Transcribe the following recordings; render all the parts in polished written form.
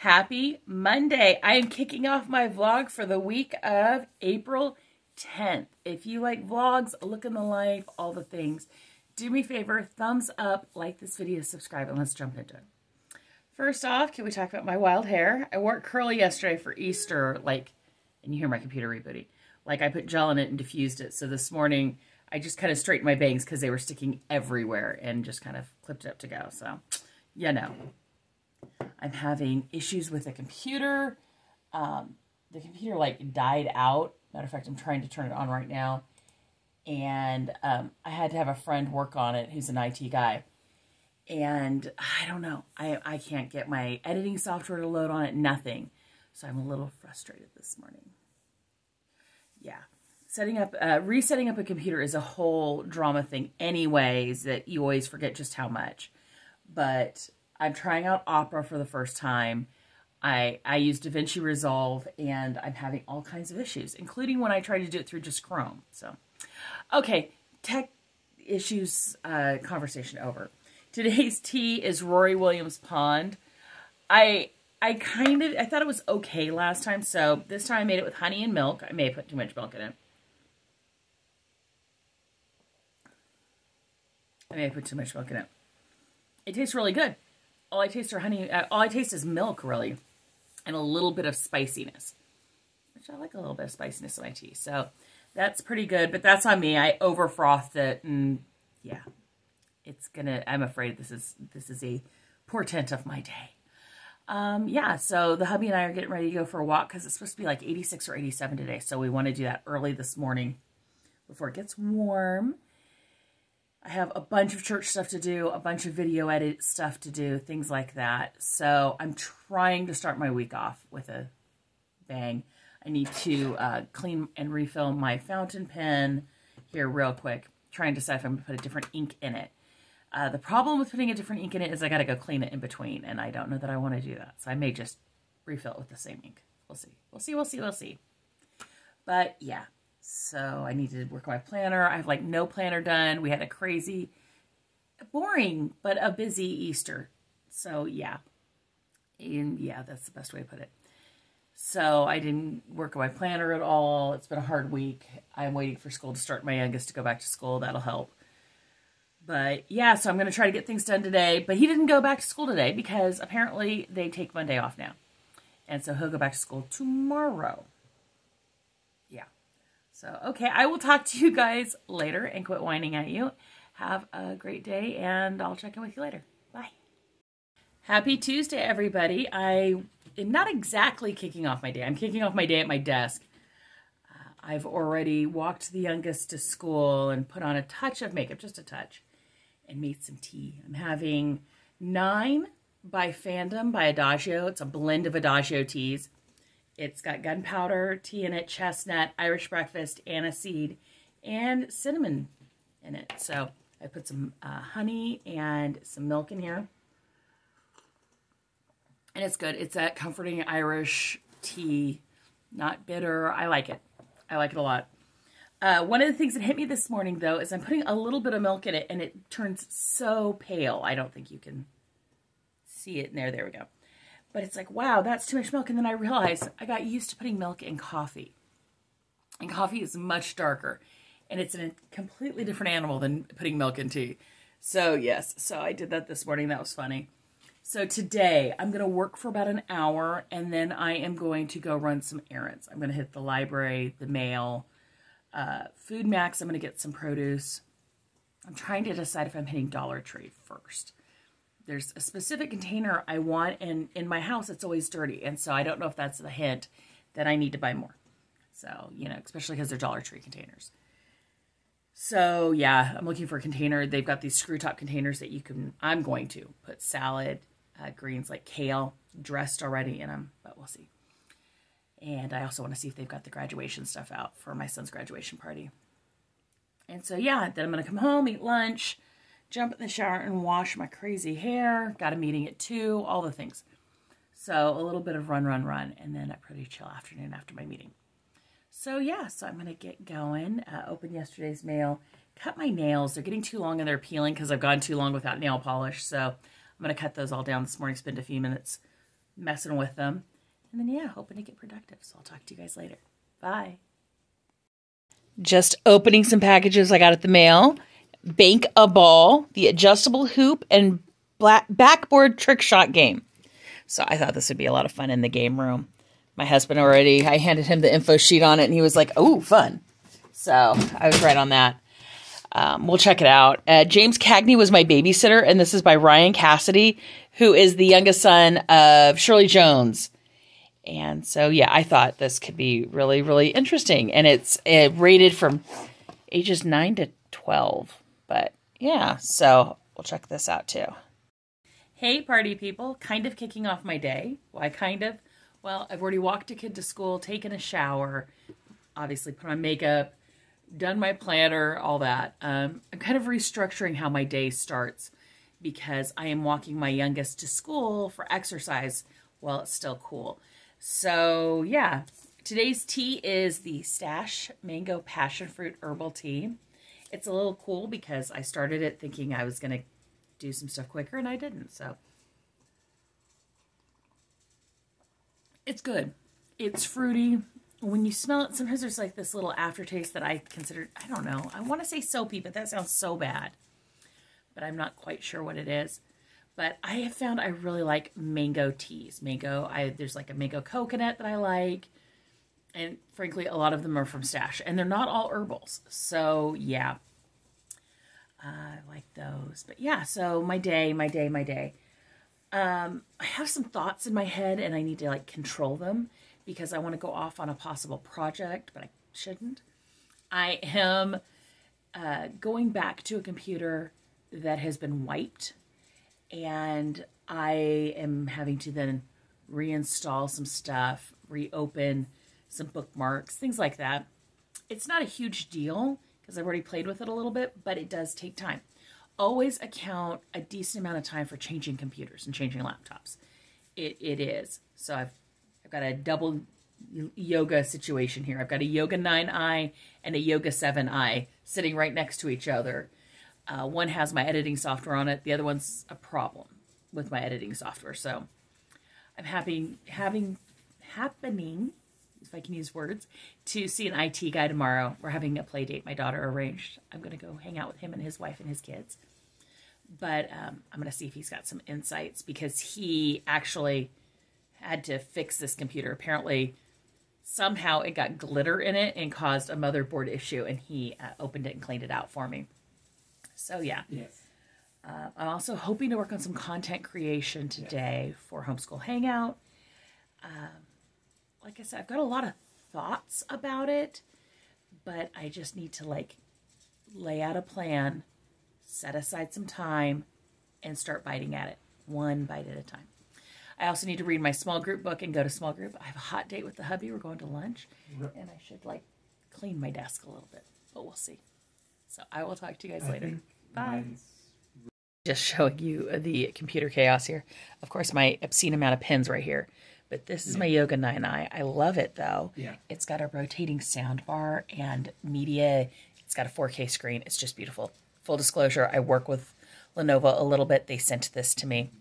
Happy Monday. I am kicking off my vlog for the week of April 10th. If you like vlogs, look in the life, all the things, do me a favor, thumbs up, like this video, subscribe, and let's jump into it. First off, can we talk about my wild hair? I wore it curly yesterday for Easter, and you hear my computer rebooting. I put gel in it and diffused it. So this morning, I just kind of straightened my bangs because they were sticking everywhere and just kind of clipped it up to go. So, you know. I'm having issues with the computer. The computer died out. Matter of fact, I'm trying to turn it on right now. And I had to have a friend work on it who's an IT guy. And I don't know. I can't get my editing software to load on it. Nothing. So I'm a little frustrated this morning. Yeah. Resetting up a computer is a whole drama thing anyways, that you always forget just how much. But I'm trying out Opera for the first time. I used DaVinci Resolve, and I'm having all kinds of issues, including when I tried to do it through just Chrome. So, okay, tech issues conversation over. Today's tea is Rory Williams Pond. I thought it was okay last time, so this time I made it with honey and milk. I may have put too much milk in it. It tastes really good. All I taste is milk, really, and a little bit of spiciness, which I like a little bit of spiciness in my tea. So that's pretty good, but that's on me. I over frothed it, and yeah, I'm afraid this is a portent of my day. Yeah, so the hubby and I are getting ready to go for a walk because it's supposed to be 86 or 87 today. So we want to do that early this morning before it gets warm. I have a bunch of church stuff to do, a bunch of video edit stuff to do, things like that. So I'm trying to start my week off with a bang. I need to clean and refill my fountain pen here real quick. Trying to decide if I'm going to put a different ink in it. The problem with putting a different ink in it is I got to go clean it in between, and I don't know that I want to do that. So I may just refill it with the same ink. We'll see. But yeah. So I need to work on my planner. I have no planner done. We had a crazy, boring, but a busy Easter. So yeah. And yeah, that's the best way to put it. So I didn't work on my planner at all. It's been a hard week. I'm waiting for school to start. My youngest to go back to school. That'll help. But yeah, so I'm going to try to get things done today. But he didn't go back to school today because apparently they take Monday off now. And so he'll go back to school tomorrow. Yeah. So, okay, I will talk to you guys later and quit whining at you. Have a great day, and I'll check in with you later. Bye. Happy Tuesday, everybody. I am not exactly kicking off my day. I'm kicking off my day at my desk. I've already walked the youngest to school and put on a touch of makeup, just a touch, and made some tea. I'm having 9 by Fandom by Adagio. It's a blend of Adagio teas. It's got gunpowder tea in it, chestnut, Irish breakfast, aniseed, and cinnamon in it. So I put some honey and some milk in here. And it's good. It's that comforting Irish tea, not bitter. I like it. I like it a lot. One of the things that hit me this morning, though, is I'm putting a little bit of milk in it, and it turns so pale. I don't think you can see it in there. There we go. But it's wow, that's too much milk. And then I realized I got used to putting milk in coffee. And coffee is much darker. And it's a completely different animal than putting milk in tea. So, yes. So, I did that this morning. That was funny. So, today, I'm going to work for about an hour. And then I am going to go run some errands. I'm going to hit the library, the mail, Food Max. I'm going to get some produce. I'm trying to decide if I'm hitting Dollar Tree first. There's a specific container I want, and in my house, it's always dirty. And so I don't know if that's the hint that I need to buy more. So, especially because they're Dollar Tree containers. So, yeah, I'm looking for a container. They've got these screw top containers that I'm going to put salad, greens like kale, dressed already in them, but we'll see. And I also want to see if they've got the graduation stuff out for my son's graduation party. And so, yeah, then I'm going to come home, eat lunch, jump in the shower and wash my crazy hair. Got a meeting at 2, all the things. So a little bit of run, and then a pretty chill afternoon after my meeting. So yeah, so I'm going to get going. Open yesterday's mail. Cut my nails. They're getting too long and they're peeling because I've gone too long without nail polish. So I'm going to cut those all down this morning, spend a few minutes messing with them. And then, yeah, hoping to get productive. So I'll talk to you guys later. Bye. Just opening some packages I got at the mail. Bank a Ball, the adjustable hoop, and backboard trick shot game. So I thought this would be a lot of fun in the game room. My husband I handed him the info sheet on it, and he was like, oh, fun. So I was right on that. We'll check it out. James Cagney was my babysitter, and this is by Ryan Cassidy, who is the youngest son of Shirley Jones. And so, yeah, I thought this could be really, really interesting. And it's rated from ages 9 to 12. But, yeah, so we'll check this out, too. Hey, party people. Kind of kicking off my day. Why kind of? Well, I've already walked a kid to school, taken a shower, obviously put on makeup, done my planner, all that. I'm kind of restructuring how my day starts because I am walking my youngest to school for exercise while it's still cool. So, yeah, today's tea is the Stash Mango Passion Fruit Herbal Tea. It's a little cool because I started it thinking I was going to do some stuff quicker, and I didn't, so. It's good. It's fruity. When you smell it, sometimes there's like this little aftertaste that I consider, I don't know, I want to say soapy, but that sounds so bad. But I'm not quite sure what it is. But I have found I really like mango teas. There's like a mango coconut that I like. And frankly, a lot of them are from Stash. And they're not all herbals. So, yeah. I like those. But yeah, so my day. I have some thoughts in my head and I need to like control them because I want to go off on a possible project, but I shouldn't. I am going back to a computer that has been wiped, and I am having to then reinstall some stuff, reopen some bookmarks, things like that. It's not a huge deal because I've already played with it a little bit, but it does take time. Always account a decent amount of time for changing computers and changing laptops. It is. So I've got a double yoga situation here. I've got a Yoga 9i and a Yoga 7i sitting right next to each other. One has my editing software on it. The other one's a problem with my editing software. So I'm happening, if I can use words, to see an IT guy tomorrow. We're having a play date my daughter arranged. I'm going to go hang out with him and his wife and his kids. But I'm going to see if he's got some insights because he actually had to fix this computer. Apparently, somehow it got glitter in it and caused a motherboard issue, and he opened it and cleaned it out for me. So, yeah. Yes. I'm also hoping to work on some content creation today for Homeschool Hangout. Like I said, I've got a lot of thoughts about it, but I just need to like lay out a plan, set aside some time, and start biting at it, one bite at a time. I also need to read my small group book and go to small group. I have a hot date with the hubby. We're going to lunch, and I should like clean my desk a little bit, but we'll see. So I will talk to you guys later. Bye. Just showing you the computer chaos here. Of course, my obscene amount of pins right here. But this is my Yoga 9i. I love it, though. Yeah. It's got a rotating sound bar and media. It's got a 4K screen. It's just beautiful. Full disclosure, I work with Lenovo a little bit. They sent this to me.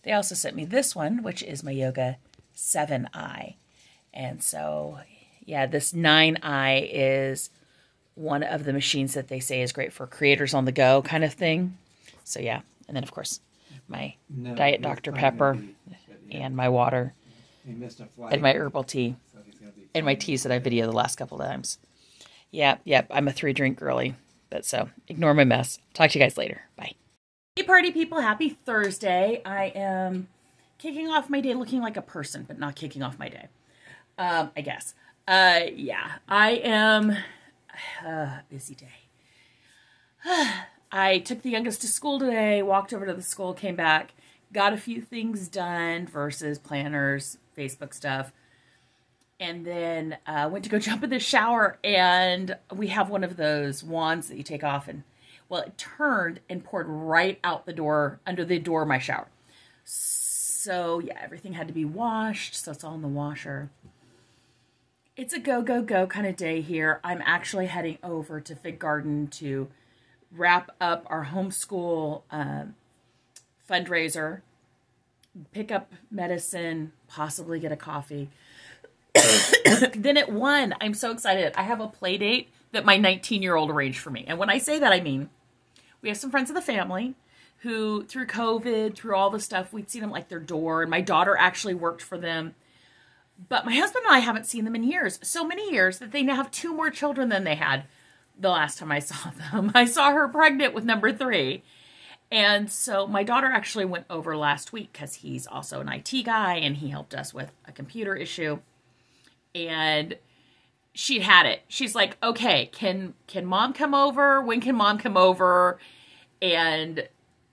They also sent me this one, which is my Yoga 7i. And so, yeah, this 9i is one of the machines that they say is great for creators on the go kind of thing. So, yeah. And then, of course, my Diet Dr. Pepper and my water. And my herbal tea. And my teas that I videoed the last couple of times. Yep, I'm a 3-drink girly. But so, ignore my mess. Talk to you guys later. Bye. Hey, party people. Happy Thursday. I am kicking off my day looking like a person, but not kicking off my day. I guess. Yeah, I am busy day. I took the youngest to school today, walked over to the school, came back, got a few things done versus planners, Facebook stuff, and then went to go jump in the shower, and we have one of those wands that you take off, and, well, it turned and poured right out the door, under the door of my shower. So, yeah, everything had to be washed, so it's all in the washer. It's a go, go, go kind of day here. I'm actually heading over to Fig Garden to wrap up our homeschool fundraiser pick up medicine, possibly get a coffee. Then at 1, I'm so excited. I have a play date that my 19-year-old arranged for me. And when I say that, I mean, we have some friends of the family who, through COVID, through all the stuff, we'd seen them like their door. And my daughter actually worked for them. But my husband and I haven't seen them in years. So many years that they now have 2 more children than they had the last time I saw them. I saw her pregnant with number 3. And so my daughter actually went over last week because he's also an IT guy and he helped us with a computer issue. And she'd had it. She's like, okay, can mom come over? When can mom come over? And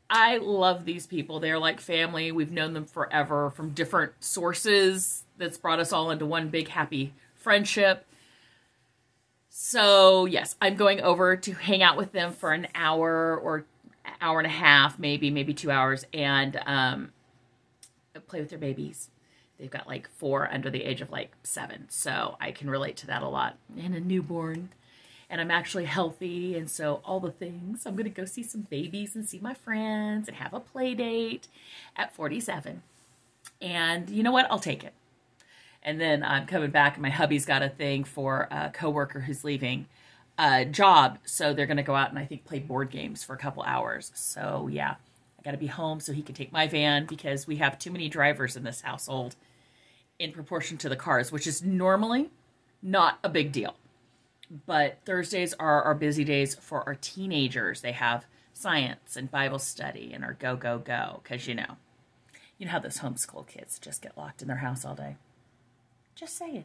I love these people. They're like family. We've known them forever from different sources. That's brought us all into one big happy friendship. So yes, I'm going over to hang out with them for an hour or hour and a half, maybe 2 hours, and play with their babies. They've got like 4 under the age of like 7. So I can relate to that a lot. And a newborn. And I'm actually healthy. And so all the things. I'm going to go see some babies and see my friends and have a play date at 47. And you know what? I'll take it. And then I'm coming back and my hubby's got a thing for a coworker who's leaving a job. So they're going to go out and I think play board games for a couple hours. So yeah, I got to be home so he can take my van because we have too many drivers in this household in proportion to the cars, which is normally not a big deal. But Thursdays are our busy days for our teenagers. They have science and Bible study and our go, go, go. Because you know how those homeschool kids just get locked in their house all day. Just saying.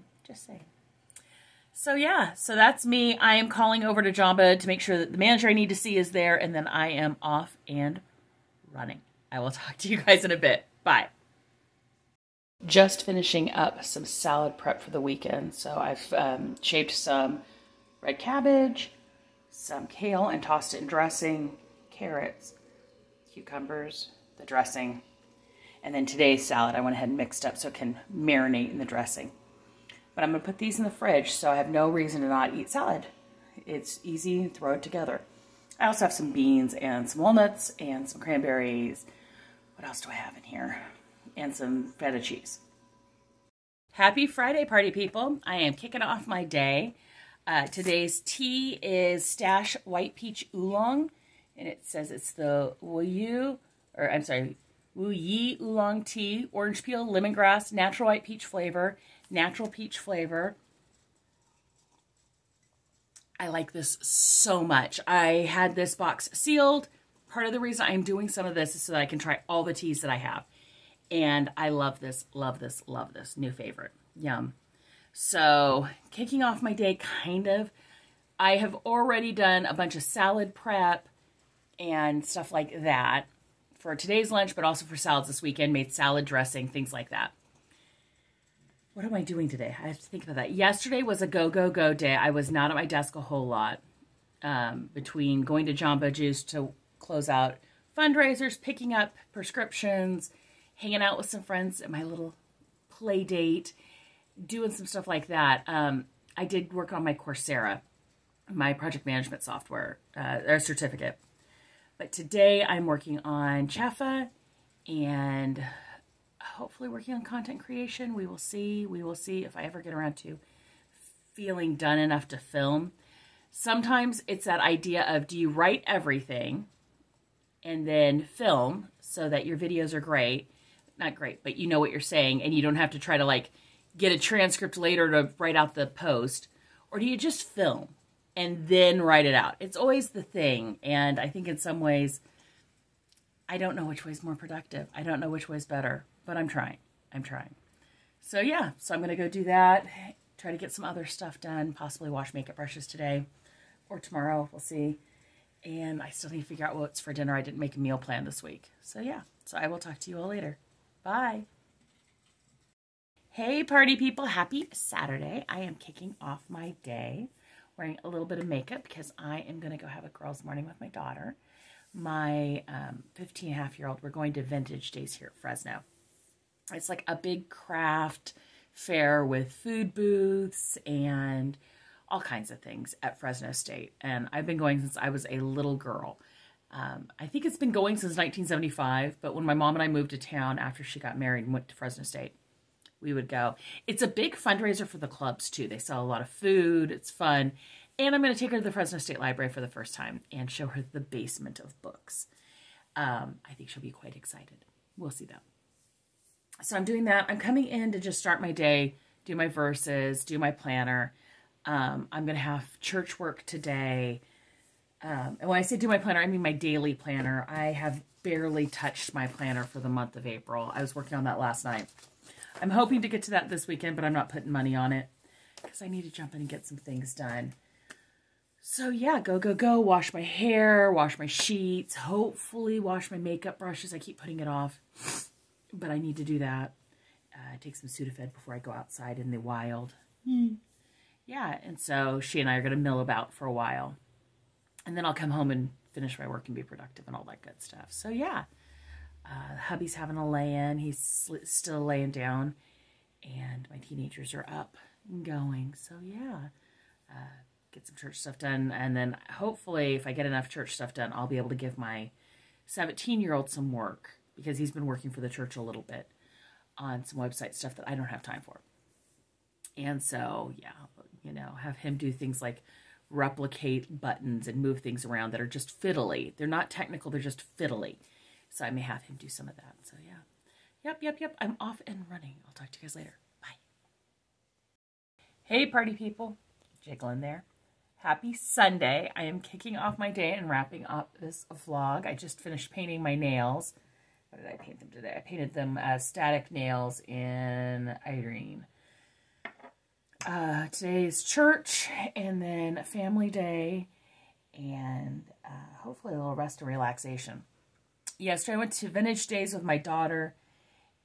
So yeah, so that's me. I am calling over to Jamba to make sure that the manager I need to see is there. And then I am off and running. I will talk to you guys in a bit. Bye. Just finishing up some salad prep for the weekend. So I've shaved some red cabbage, some kale, and tossed it in dressing, carrots, cucumbers, the dressing. And then today's salad I went ahead and mixed up so it can marinate in the dressing. But I'm going to put these in the fridge so I have no reason to not eat salad. It's easy, throw it together. I also have some beans and some walnuts and some cranberries. What else do I have in here? And some feta cheese. Happy Friday, party people. I am kicking off my day. Today's tea is Stash White Peach Oolong. And it says it's the Wu Yi Oolong Tea, orange peel, lemongrass, natural white peach flavor, natural peach flavor. I like this so much. I had this box sealed. Part of the reason I'm doing some of this is so that I can try all the teas that I have. And I love this, love this, love this. New favorite. Yum. So, kicking off my day, kind of. I have already done a bunch of salad prep and stuff like that for today's lunch, but also for salads this weekend. Made salad dressing, things like that. What am I doing today? I have to think about that. Yesterday was a go, go, go day. I was not at my desk a whole lot. Between going to Jamba Juice to close out fundraisers, picking up prescriptions, hanging out with some friends at my little play date, doing some stuff like that. I did work on my Cousera, my project management software, or certificate. But today I'm working on Cheffa and hopefully working on content creation. We will see. We will see if I ever get around to feeling done enough to film. Sometimes it's that idea of, do you write everything and then film so that your videos are great? Not great, but you know what you're saying and you don't have to try to like get a transcript later to write out the post. Or do you just film and then write it out? It's always the thing. And I think in some ways, I don't know which way is more productive. I don't know which way is better, but I'm trying. So yeah, so I'm going to go do that. Try to get some other stuff done. Possibly wash makeup brushes today or tomorrow. We'll see. And I still need to figure out what's for dinner. I didn't make a meal plan this week. So yeah, so I will talk to you all later. Bye. Hey party people, happy Saturday. I am kicking off my day wearing a little bit of makeup because I am going to go have a girls' morning with my daughter. My 15-and-a-half-year-old, we're going to Vintage Days here at Fresno. It's like a big craft fair with food booths and all kinds of things at Fresno State. And I've been going since I was a little girl. I think it's been going since 1975, but when my mom and I moved to town after she got married and went to Fresno State, we would go. It's a big fundraiser for the clubs, too. They sell a lot of food. It's fun. And I'm going to take her to the Fresno State Library for the first time and show her the basement of books. I think she'll be quite excited. We'll see, though. So I'm doing that. I'm coming in to just start my day, do my verses, do my planner. I'm going to have church work today. And when I say do my planner, I mean my daily planner. I have barely touched my planner for the month of April. I was working on that last night. I'm hoping to get to that this weekend, but I'm not putting money on it because I need to jump in and get some things done. So yeah, go, wash my hair, wash my sheets, hopefully wash my makeup brushes. I keep putting it off, but I need to do that. Take some Sudafed before I go outside in the wild. Yeah, and so she and I are going to mill about for a while. And then I'll come home and finish my work and be productive and all that good stuff. So yeah, hubby's having a lay-in. He's still laying down. And my teenagers are up and going. So yeah, get some church stuff done. And then hopefully if I get enough church stuff done, I'll be able to give my 17-year-old some work. Because he's been working for the church a little bit on some website stuff that I don't have time for. And so, yeah, you know, have him do things like replicate buttons and move things around that are just fiddly. They're not technical, they're just fiddly. So I may have him do some of that. So yeah. Yep. I'm off and running. I'll talk to you guys later. Bye. Hey, party people. Jiggling there. Happy Sunday. I am kicking off my day and wrapping up this vlog. I just finished painting my nails. What did I paint them today? I painted them as static nails in Irene. Today is church, and then a family day, and hopefully a little rest and relaxation. Yesterday I went to Vintage Days with my daughter.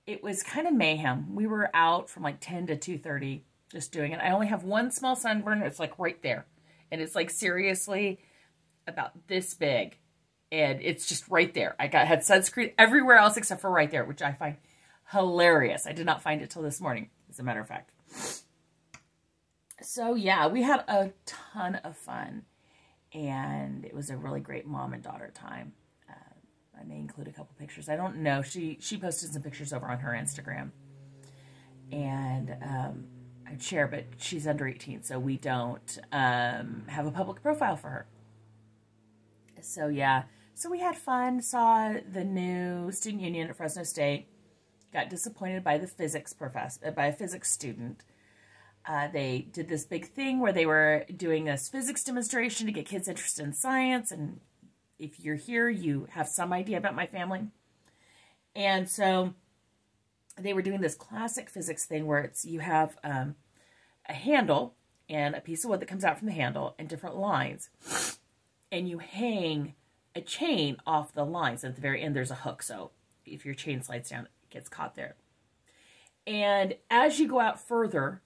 It was kind of mayhem. We were out from like 10 to 2:30 just doing it. I only have one small sunburn. It's like right there. And it's like seriously about this big. And it's just right there. I had sunscreen everywhere else except for right there, which I find hilarious. I did not find it till this morning, as a matter of fact. So yeah, we had a ton of fun, and it was a really great mom and daughter time. I may include a couple pictures. I don't know. She posted some pictures over on her Instagram, and I'd share, but she's under 18, so we don't have a public profile for her. So yeah, so we had fun. Saw the new student union at Fresno State. Got disappointed by the physics professor, by a physics student. They did this big thing where they were doing this physics demonstration to get kids interested in science. And if you're here, you have some idea about my family. And so they were doing this classic physics thing where it's you have a handle and a piece of wood that comes out from the handle and different lines. And you hang a chain off the lines. At the very end, there's a hook. So if your chain slides down, it gets caught there. And as you go out further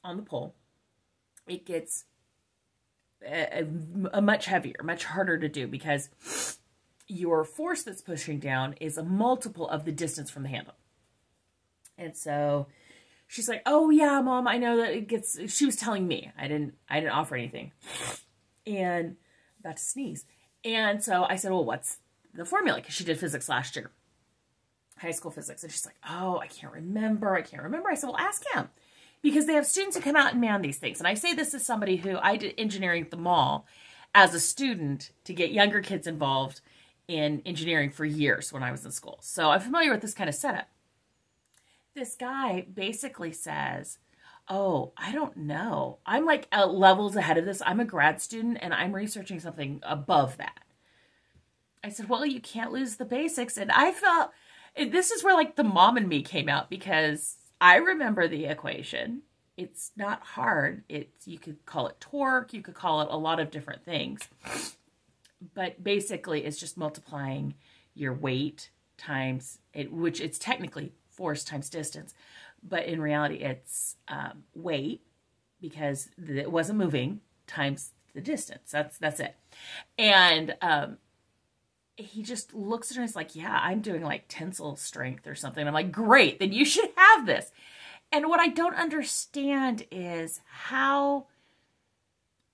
on the pole, it gets a much heavier, much harder to do because your force that's pushing down is a multiple of the distance from the handle. And so she's like, "Oh yeah, Mom, I know that it gets," she was telling me, I didn't offer anything, and about to sneeze. And so I said, "Well, what's the formula?" Because she did physics last year, high school physics. And she's like, "Oh, I can't remember. I said, "Well, ask him." Because they have students who come out and man these things. And I say this as somebody who, I did engineering at the mall as a student to get younger kids involved in engineering for years when I was in school. So I'm familiar with this kind of setup. This guy basically says, "Oh, I don't know. I'm like levels ahead of this. I'm a grad student and I'm researching something above that." I said, "Well, you can't lose the basics." And I felt, this is where like the mom in me came out, because I remember the equation. It's not hard. You could call it torque. You could call it a lot of different things. But basically, it's just multiplying your weight times, which it's technically force times distance. But in reality, it's weight, because it wasn't moving, times the distance. That's it. And he just looks at her and is like, "Yeah, I'm doing like tensile strength or something." I'm like, "Great, then you should have this." And what I don't understand is how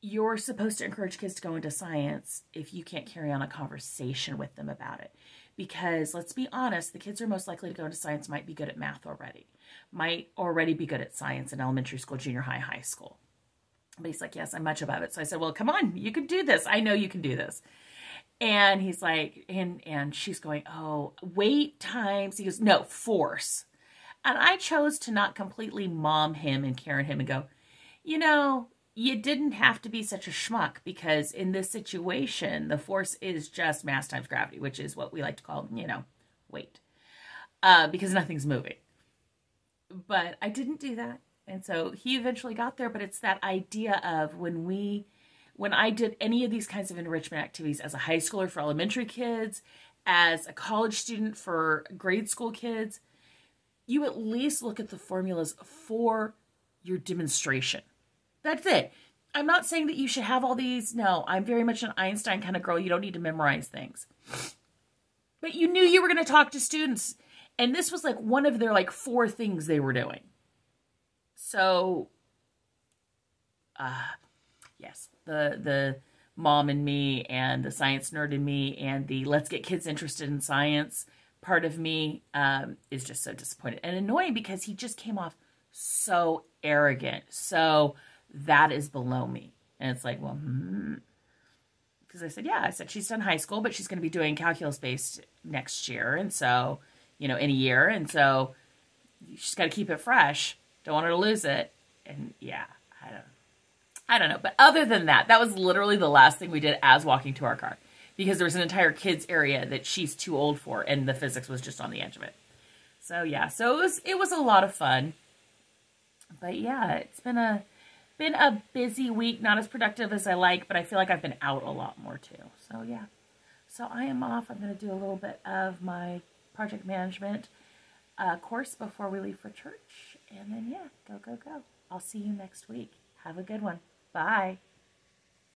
you're supposed to encourage kids to go into science if you can't carry on a conversation with them about it. Because let's be honest, the kids who are most likely to go into science might be good at math already, might already be good at science in elementary school, junior high, high school. But he's like, yes, I'm much above it. So I said, well, come on, you can do this. I know you can do this. And he's like, and she's going, oh, wait times. He goes, no, force. And I chose to not completely mom him and Karen him and go, you didn't have to be such a schmuck, because in this situation, the force is just mass times gravity, which is what we like to call, weight, because nothing's moving. But I didn't do that. And so he eventually got there, but it's that idea of when I did any of these kinds of enrichment activities as a high schooler for elementary kids, as a college student for grade school kids, you at least look at the formulas for your demonstration. That's it. I'm not saying that you should have all these. No, I'm very much an Einstein kind of girl. You don't need to memorize things. But you knew you were going to talk to students. And this was like one of their 4 things they were doing. So, yes, the mom in me and the science nerd in me and the let's get kids interested in science part of me is just so disappointed and annoying, because he just came off so arrogant. So that is below me. And it's like, well, because I said she's done high school, but she's going to be doing calculus-based next year. And so, in a year. And so she's got to keep it fresh. Don't want her to lose it. And yeah, I don't know. But other than that, that was literally the last thing we did as walking to our car, because there was an entire kids area that she's too old for, and the physics was just on the edge of it. So yeah, so it was a lot of fun. But yeah, it's been a busy week, not as productive as I like, but I feel like I've been out a lot more too. So yeah, so I am off. I'm going to do a little bit of my project management course before we leave for church. And then yeah, go. I'll see you next week. Have a good one. Bye.